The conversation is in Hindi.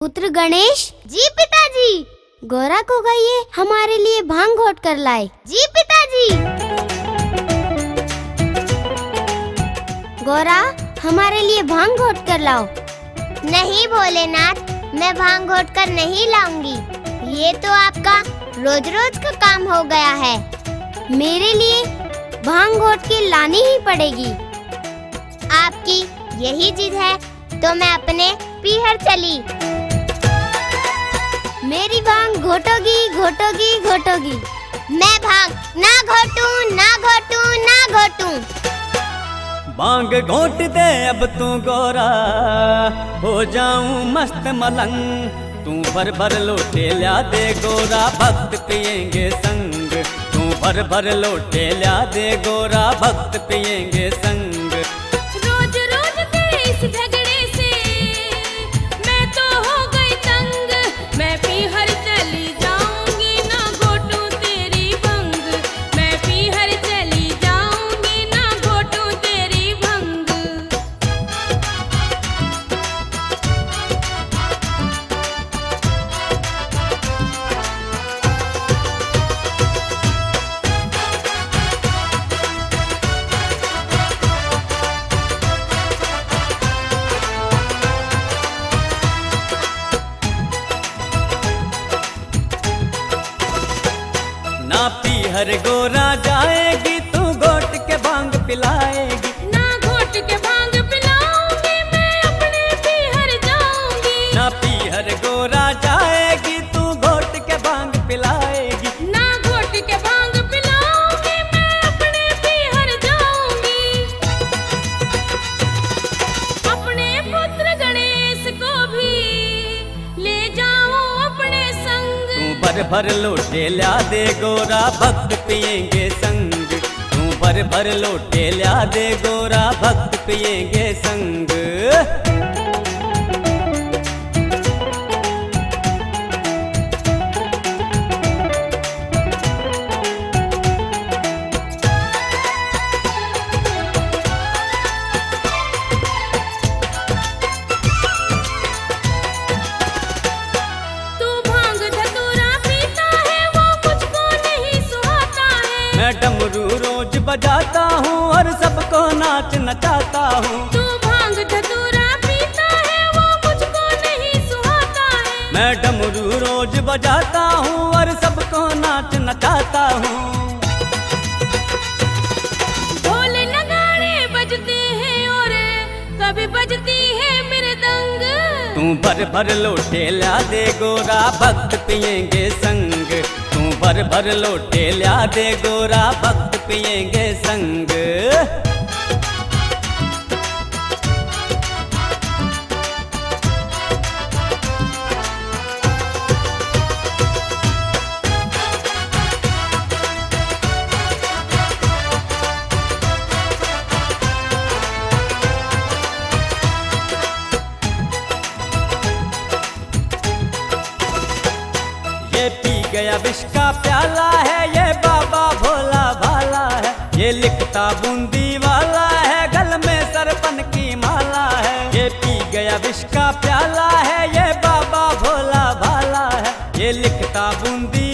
पुत्र गणेश। जी पिताजी। गौरा को कहिए हमारे लिए भांग घोट कर लाए। जी पिताजी। गौरा हमारे लिए भांग घोट कर लाओ। नहीं भोलेनाथ, मैं भांग घोट कर नहीं लाऊंगी। ये तो आपका रोज रोज का काम हो गया है। मेरे लिए भांग घोट के लानी ही पड़ेगी। आपकी यही जिद है तो मैं अपने पीहर चली। मेरी भांग घोटोगी घोटोगी घोटोगी। मैं भांग ना घोटूं ना घोटूं ना घोटूं। भांग घोट दे अब तू गौरा, हो जाऊं मस्त मलंग। तू भर भर लोटे ला दे गौरा, भक्त पिएंगे संग। तू भर भर लोटे ला दे गौरा, भक्त पिएंगे संग। रोज रोज के इस झगड़े से मैं तो हो गई तंग। मैं पीहर चली जाऊंगी ना घोटूं तेरी भंग। मैं पीहर चली जाऊंगी ना घोटूं तेरी भंग। ना पीहर गौरा जाएगी, तू घोट के भांग पिलाएगी। ना घोट के भांग पिलाऊंगी, मैं अपने पीहर जाऊंगी। ना पीहर गौरा जाएगी, तू घोट के भांग पिलाएगी। ना घोट के भांग पिलाऊंगी, मैं अपने पीहर जाऊंगी। अपने पुत्र गणेश को भी ले जाऊं अपने संग। तू भर भर लोटे ला दे गौरा, भक्त पिएंगे संग। तू भर भर लोटे ला दे गौरा, भक्त पिएंगे संग। तू भांग धतूरा पीता है, वो मुझको नहीं सुहाता है। मैं डमरू रोज बजाता हूँ और सबको नाच नचाता हूँ। तू भांग धतूरा पीता है, वो मुझको नहीं सुहाता है। मैं डमरू रोज बजाता हूँ और सबको नाच नचाता हूँ। ढोल नगाड़े बजते हैं और कभी बजती है मृदंग। तू भर भर लोटे ला दे गौरा, भक्त पिएंगे संग। तू भर भर लोटे ला दे गौरा, भक्त पिएंगे संग। ये पी गया विष का प्याला है, ये बाबा भोला भाला है। ये लिखता बूंदी वाला है, गल में सरपन की माला है। ये पी गया विष का प्याला है, ये बाबा भोला भाला है। ये लिखता बूंदी